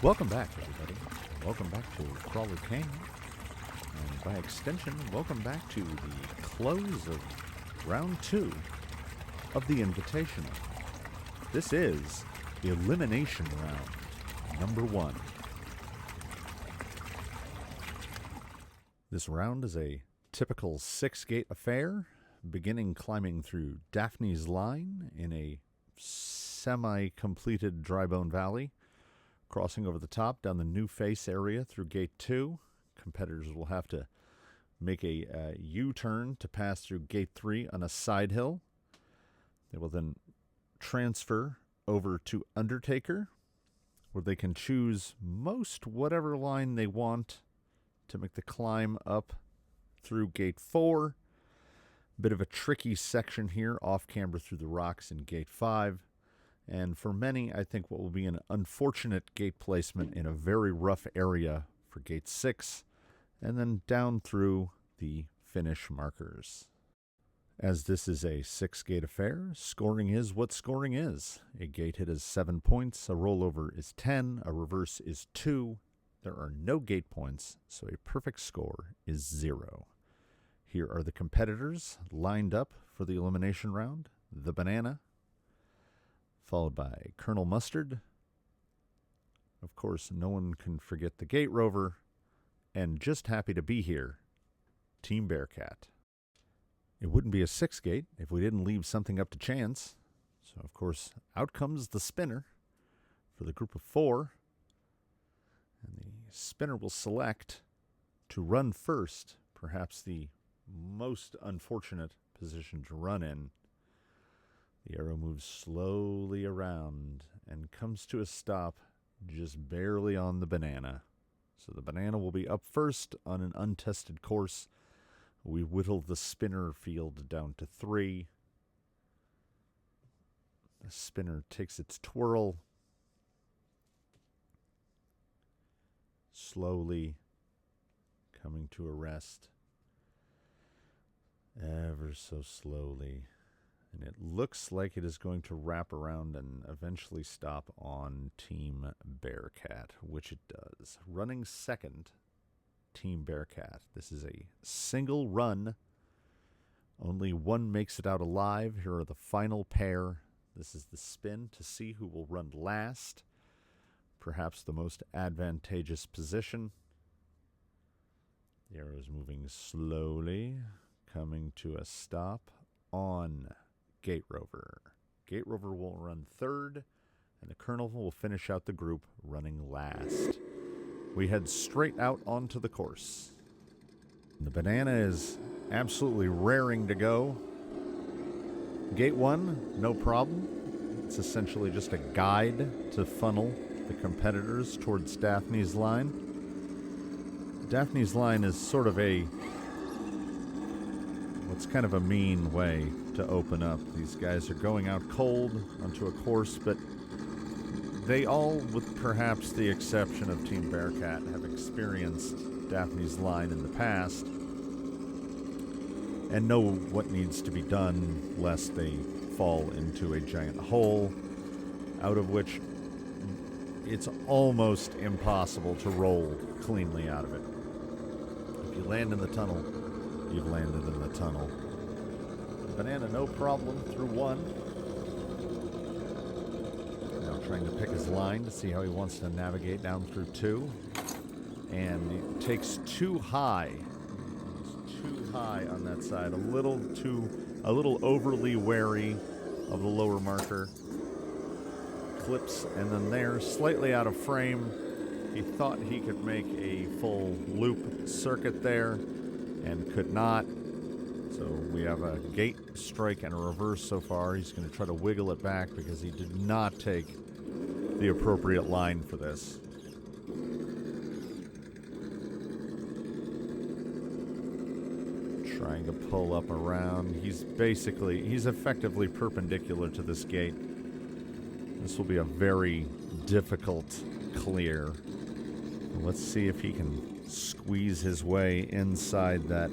Welcome back, everybody. Welcome back to Crawler Canyon. And by extension, welcome back to the close of round 2 of the Invitational. This is the Elimination Round, number 1. This round is a typical 6-gate affair, beginning climbing through Daphne's Line in a semi-completed Drybone Valley, crossing over the top down the New Face area through Gate 2. Competitors will have to make a U-turn to pass through Gate 3 on a side hill. They will then transfer over to Undertaker, where they can choose most whatever line they want to make the climb up through Gate 4. Bit of a tricky section here, off camber through the rocks in Gate 5. And for many, I think what will be an unfortunate gate placement in a very rough area for Gate 6, and then down through the finish markers. As this is a 6-gate affair, scoring is what scoring is. A gate hit is 7 points, a rollover is 10, a reverse is 2. There are no gate points, so a perfect score is 0. Here are the competitors lined up for the elimination round. The Banana, followed by Colonel Mustard. Of course, no one can forget the Gate Rover, and just happy to be here, Team Bearcat. It wouldn't be a 6-gate if we didn't leave something up to chance. So, of course, out comes the spinner for the group of 4. And the spinner will select to run first, perhaps the most unfortunate position to run in. The arrow moves slowly around and comes to a stop just barely on the Banana. So the Banana will be up first on an untested course. We whittle the spinner field down to 3. The spinner takes its twirl, slowly coming to a rest, ever so slowly. And it looks like it is going to wrap around and eventually stop on Team Bearcat, which it does. Running second, Team Bearcat. This is a single run. Only one makes it out alive. Here are the final pair. This is the spin to see who will run last. Perhaps the most advantageous position. The arrow is moving slowly, coming to a stop on Gate Rover. Gate Rover will run third, and the Colonel will finish out the group running last. We head straight out onto the course. The Banana is absolutely raring to go. Gate 1, no problem. It's essentially just a guide to funnel the competitors towards Daphne's Line. Daphne's Line is sort of what's kind of a mean way to open up. These guys are going out cold onto a course, but they all, with perhaps the exception of Team Bearcat, have experienced Daphne's Line in the past and know what needs to be done lest they fall into a giant hole out of which it's almost impossible to roll cleanly out of it. If you land in the tunnel, you've landed in the tunnel. Banana, no problem, through 1. Now trying to pick his line to see how he wants to navigate down through 2. And it takes too high. He's too high on that side. A little overly wary of the lower marker. Clips, and then there, slightly out of frame. He thought he could make a full loop circuit there and could not. So we have a gate strike and a reverse so far. He's going to try to wiggle it back because he did not take the appropriate line for this. Trying to pull up around. He's effectively perpendicular to this gate. This will be a very difficult clear. Let's see if he can squeeze his way inside that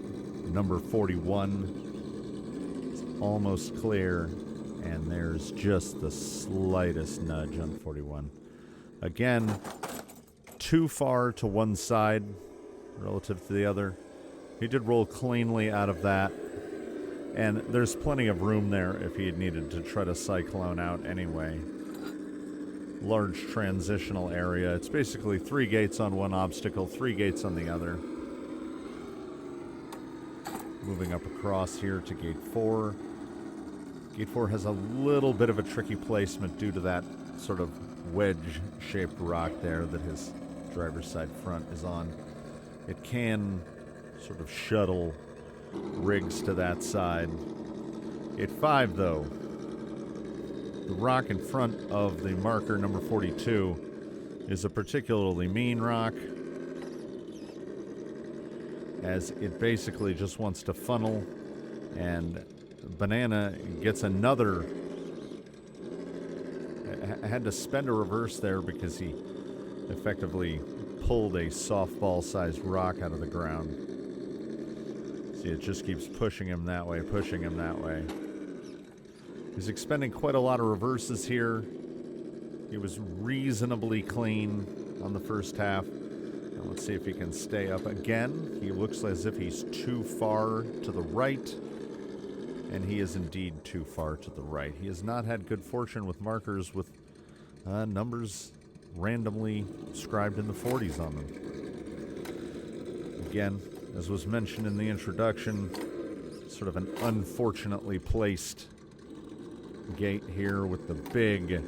number 41. It's almost clear, and there's just the slightest nudge on 41. Again, too far to one side relative to the other. He did roll cleanly out of that. And there's plenty of room there if he had needed to try to cyclone out anyway. Large transitional area. It's basically 3 gates on one obstacle, 3 gates on the other. Moving up across here to gate 4. Gate 4 has a little bit of a tricky placement due to that sort of wedge-shaped rock there that his driver's side front is on. It can sort of shuttle rigs to that side. Gate 5, though, the rock in front of the marker number 42 is a particularly mean rock, as it basically just wants to funnel, and Banana gets another. Had to spend a reverse there because he effectively pulled a softball-sized rock out of the ground. See, it just keeps pushing him that way, pushing him that way. He's expending quite a lot of reverses here. He was reasonably clean on the first half. Now let's see if he can stay up again. He looks as if he's too far to the right, and he is indeed too far to the right. He has not had good fortune with markers with numbers randomly scribed in the 40s on them. Again, as was mentioned in the introduction, sort of an unfortunately placed gate here with the big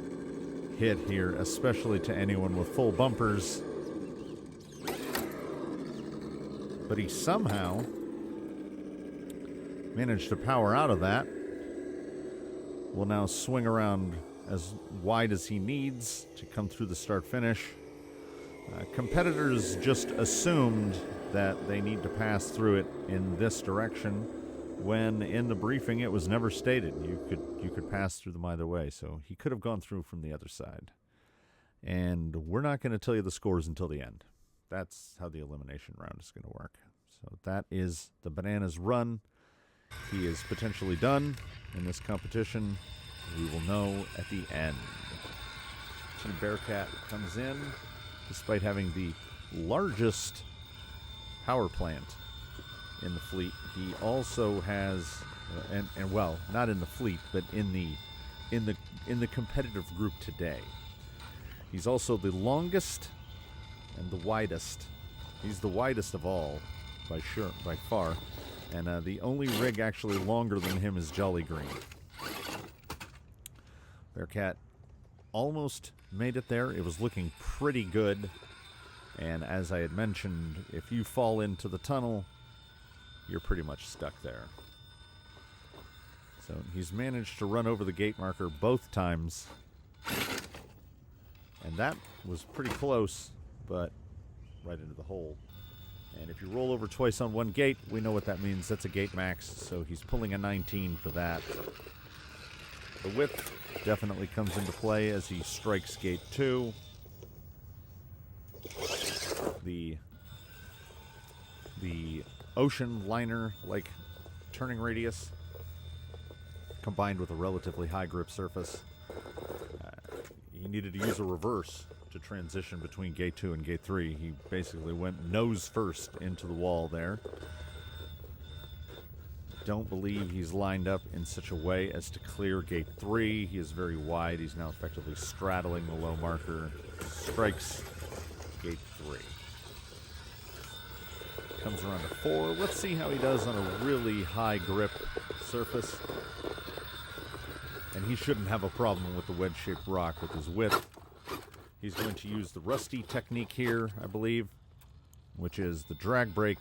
hit here, especially to anyone with full bumpers. But he somehow managed to power out of that. Will now swing around as wide as he needs to come through the start-finish. Competitors just assumed that they need to pass through it in this direction, when in the briefing it was never stated. You could pass through them either way, so he could have gone through from the other side. And we're not going to tell you the scores until the end. That's how the elimination round is going to work. So that is the Bananas run. He is potentially done in this competition. We will know at the end. Team Bearcat comes in, despite having the largest power plant in the fleet. He also has, and well, not in the fleet, but in the competitive group today. He's also the longest and the widest. He's the widest of all, by far. And the only rig actually longer than him is Jolly Green. Bearcat almost made it there. It was looking pretty good. And as I had mentioned, if you fall into the tunnel, you're pretty much stuck there. So he's managed to run over the gate marker both times. And that was pretty close, but right into the hole. And if you roll over twice on one gate, we know what that means. That's a gate max, so he's pulling a 19 for that. The whip definitely comes into play as he strikes gate 2. The ocean liner-like turning radius, combined with a relatively high grip surface. He needed to use a reverse to transition between gate 2 and gate 3. He basically went nose first into the wall there. Don't believe he's lined up in such a way as to clear gate 3. He is very wide. He's now effectively straddling the low marker. Strikes gate 3. Comes around to 4. Let's see how he does on a really high grip surface. And he shouldn't have a problem with the wedge-shaped rock with his width. He's going to use the rusty technique here, I believe, which is the drag brake,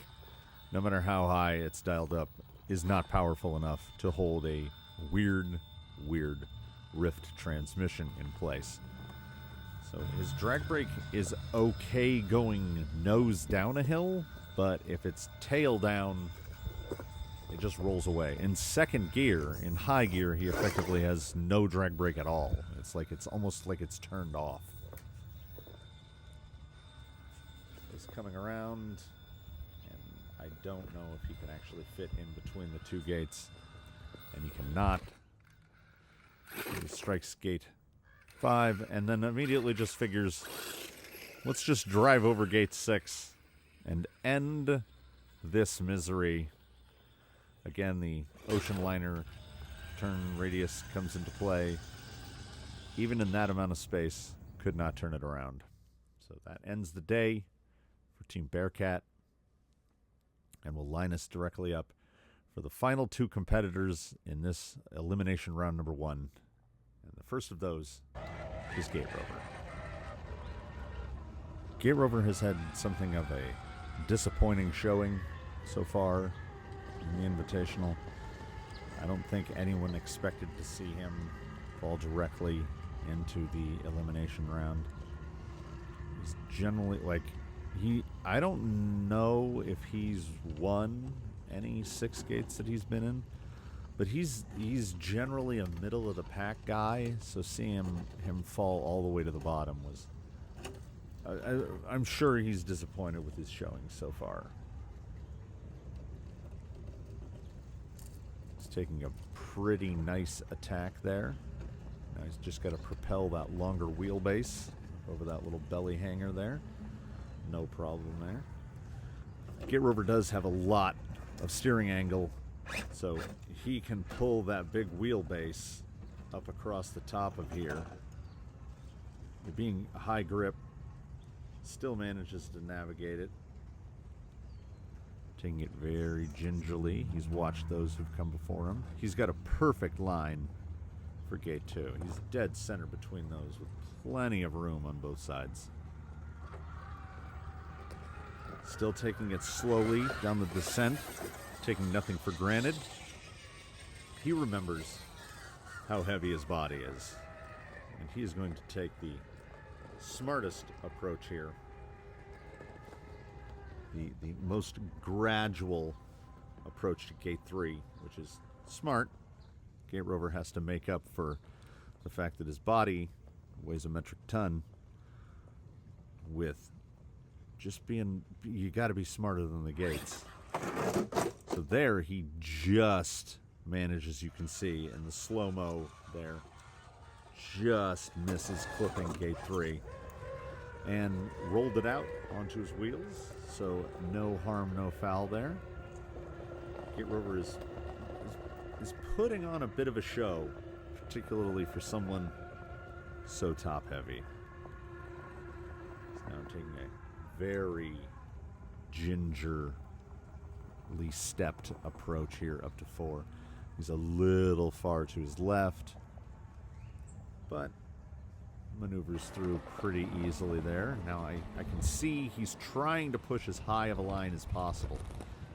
no matter how high it's dialed up, is not powerful enough to hold a weird Ryft transmission in place. So his drag brake is okay going nose down a hill, but if it's tail down, it just rolls away. In second gear, in high gear, he effectively has no drag brake at all. It's almost like it's turned off. He's coming around, and I don't know if he can actually fit in between the two gates, and he cannot. He strikes gate 5, and then immediately just figures, Let's just drive over gate 6 and end this misery. Again, the ocean liner turn radius comes into play. Even in that amount of space, could not turn it around. So that ends the day for Team Bearcat. And will line us directly up for the final 2 competitors in this elimination round number 1. And the first of those is Gate Rover. Gate Rover has had something of a disappointing showing so far in the Invitational. I don't think anyone expected to see him fall directly into the elimination round. He's generally, like, I don't know if he's won any 6 gates that he's been in, but he's generally a middle of the pack guy, so seeing him fall all the way to the bottom was, I'm sure he's disappointed with his showing so far. He's taking a pretty nice attack there. Now he's just got to propel that longer wheelbase over that little belly hanger there. No problem there. Gate Rover does have a lot of steering angle, so he can pull that big wheelbase up across the top of here. Being a high grip, still manages to navigate it. Taking it very gingerly. He's watched those who've come before him. He's got a perfect line for gate 2. He's dead center between those with plenty of room on both sides. Still taking it slowly down the descent, taking nothing for granted. He remembers how heavy his body is, and he is going to take the smartest approach here. The most gradual approach to gate 3, which is smart. Gate Rover has to make up for the fact that his body weighs a metric ton with just being, you got to be smarter than the gates. So there he just manages, you can see in the slow-mo there, just misses clipping gate 3 and rolled it out onto his wheels, so no harm, no foul there. Gate Rover is putting on a bit of a show, particularly for someone so top-heavy. He's now taking a very gingerly stepped approach here up to 4. He's a little far to his left, but maneuvers through pretty easily there. Now I can see he's trying to push as high of a line as possible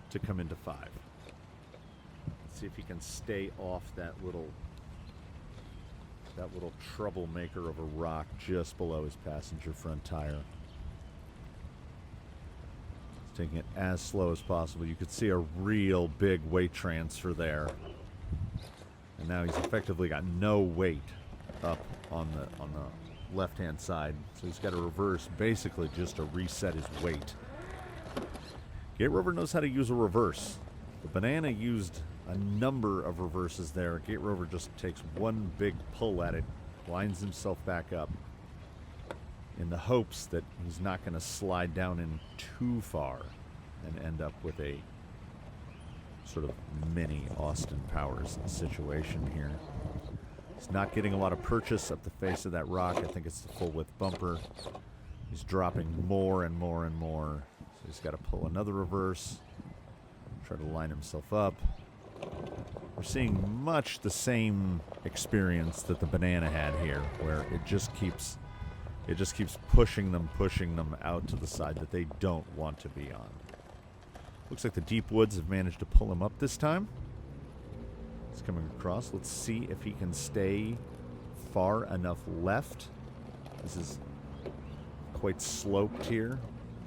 to come into 5. Let's see if he can stay off that little troublemaker of a rock just below his passenger front tire. He's taking it as slow as possible. You could see a real big weight transfer there. And now he's effectively got no weight up on the left-hand side, so he's got to reverse basically just to reset his weight. Gate Rover knows how to use a reverse. The Banana used a number of reverses there. Gate Rover just takes one big pull at it, lines himself back up in the hopes that he's not going to slide down in too far and end up with a sort of mini Austin Powers situation here. He's not getting a lot of purchase up the face of that rock. I think it's the full width bumper. He's dropping more and more and more. So he's got to pull another reverse, try to line himself up. We're seeing much the same experience that the Banana had here, where it just keeps pushing them out to the side that they don't want to be on. Looks like the Deep Woods have managed to pull him up this time. He's coming across. Let's see if he can stay far enough left. This is quite sloped here.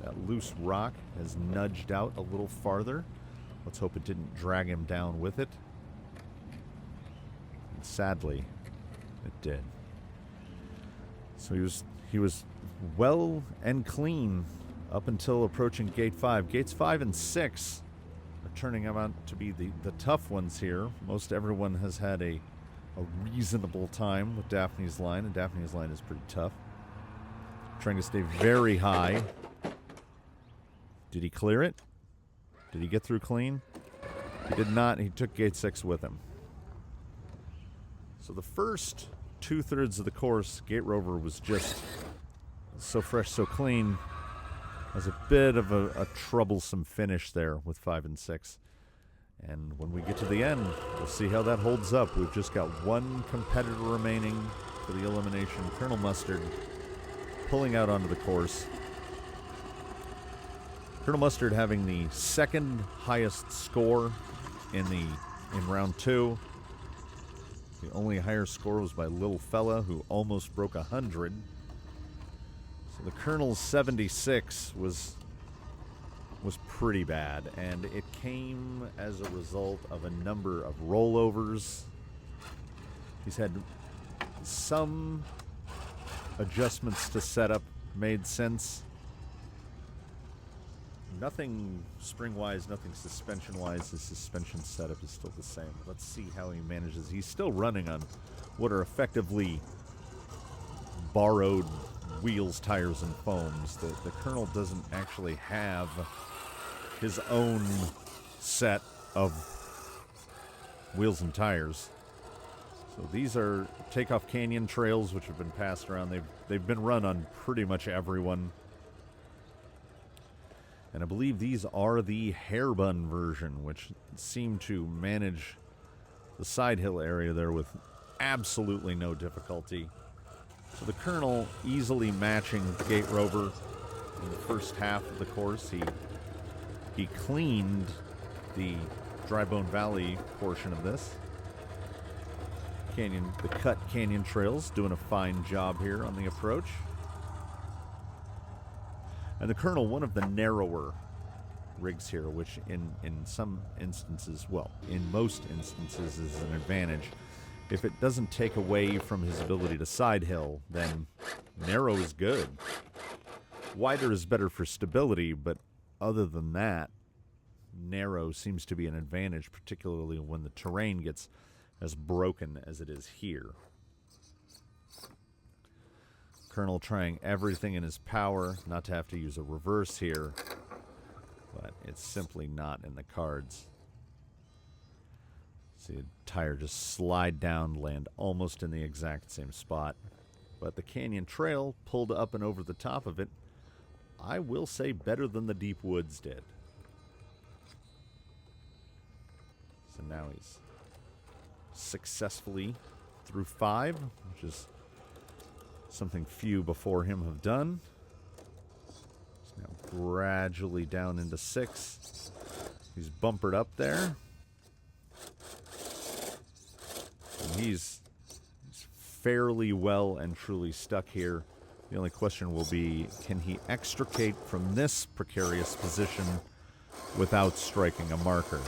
That loose rock has nudged out a little farther. Let's hope it didn't drag him down with it. And sadly, it did. So he was well and clean up until approaching gate 5. Gates 5 and 6 are turning out to be the tough ones here. Most everyone has had a reasonable time with Daphne's line, and Daphne's line is pretty tough. trying to stay very high. Did he clear it? Did he get through clean? He did not. He took gate 6 with him. So the first 2/3 of the course, Gate Rover was just so fresh, so clean. Has a bit of a troublesome finish there with 5 and 6. And when we get to the end, we'll see how that holds up. We've just got one competitor remaining for the elimination. Colonel Mustard pulling out onto the course. Colonel Mustard having the second highest score in round 2. The only higher score was by Little Fella, who almost broke 100. So the Colonel's 76 was pretty bad, and it came as a result of a number of rollovers. He's had some adjustments to setup made sense. Nothing spring-wise, nothing suspension-wise. His suspension setup is still the same. Let's see how he manages. He's still running on what are effectively borrowed wheels, tires, and foams. The Colonel doesn't actually have his own set of wheels and tires. So these are Takeoff Canyon trails, which have been passed around. They've been run on pretty much everyone. And I believe these are the Hairbun version, which seem to manage the side hill area there with absolutely no difficulty. So the Colonel easily matching Gate Rover in the first half of the course. He cleaned the Dry Bone Valley portion of this. The Cut Canyon Trails doing a fine job here on the approach. And the Colonel, one of the narrower rigs here, which in some instances, well, in most instances is an advantage. If it doesn't take away from his ability to side hill, then narrow is good. Wider is better for stability, but other than that, narrow seems to be an advantage, particularly when the terrain gets as broken as it is here. Colonel trying everything in his power not to have to use a reverse here, but it's simply not in the cards. See a tire just slide down, land almost in the exact same spot. But the Canyon Trail pulled up and over the top of it, I will say better than the Deep Woods did. So now he's successfully through 5, which is something few before him have done. He's now gradually down into 6. He's bumpered up there. And he's fairly well and truly stuck here. The only question will be, can he extricate from this precarious position without striking a marker?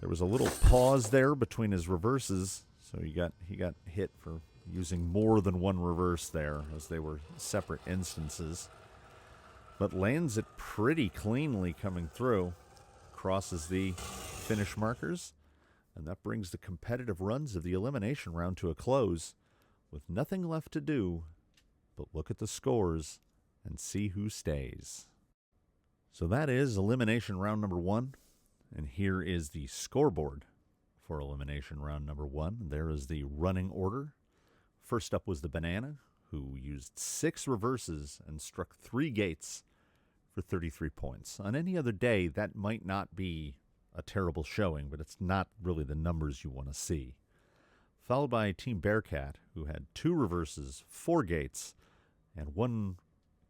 There was a little pause there between his reverses, so he got hit for using more than one reverse there, as they were separate instances. But lands it pretty cleanly coming through. Crosses the finish markers, and that brings the competitive runs of the elimination round to a close, with nothing left to do but look at the scores and see who stays. So that is elimination round number 1. And here is the scoreboard for elimination round number 1. There is the running order. First up was the Banana, who used 6 reverses and struck 3 gates for 33 points. On any other day, that might not be a terrible showing, but it's not really the numbers you want to see. Followed by Team Bearcat, who had 2 reverses, 4 gates, and 1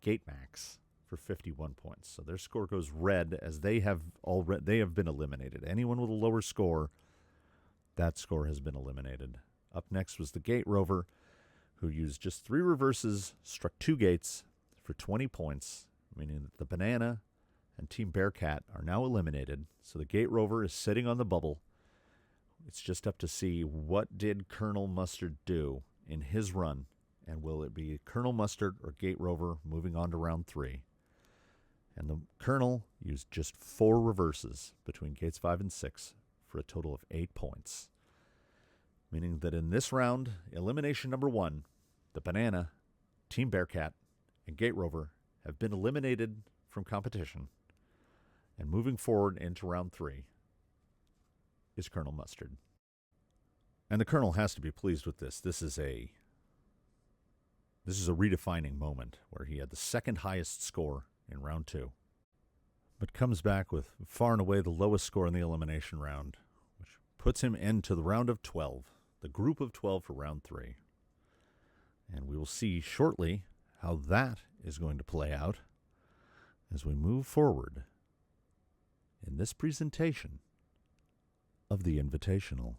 gate max for 51 points. So their score goes red, as they have been eliminated. Anyone with a lower score, that score has been eliminated. Up next was the Gate Rover, who used just 3 reverses, struck 2 gates for 20 points, meaning that the Banana and Team Bearcat are now eliminated. So the Gate Rover is sitting on the bubble. It's just up to see what did Colonel Mustard do in his run, and will it be Colonel Mustard or Gate Rover moving on to round 3? And the Colonel used just 4 reverses between gates 5 and 6 for a total of 8 points. Meaning that in this round, elimination number 1, the Banana Team Bearcat and Gate Rover have been eliminated from competition, and moving forward into round 3 is Colonel Mustard. And the Colonel has to be pleased with this. This is a redefining moment where he had the second highest score in round 2, but comes back with far and away the lowest score in the elimination round, which puts him into the round of 12, the group of 12 for round 3. And we will see shortly how that is going to play out as we move forward in this presentation of the Invitational.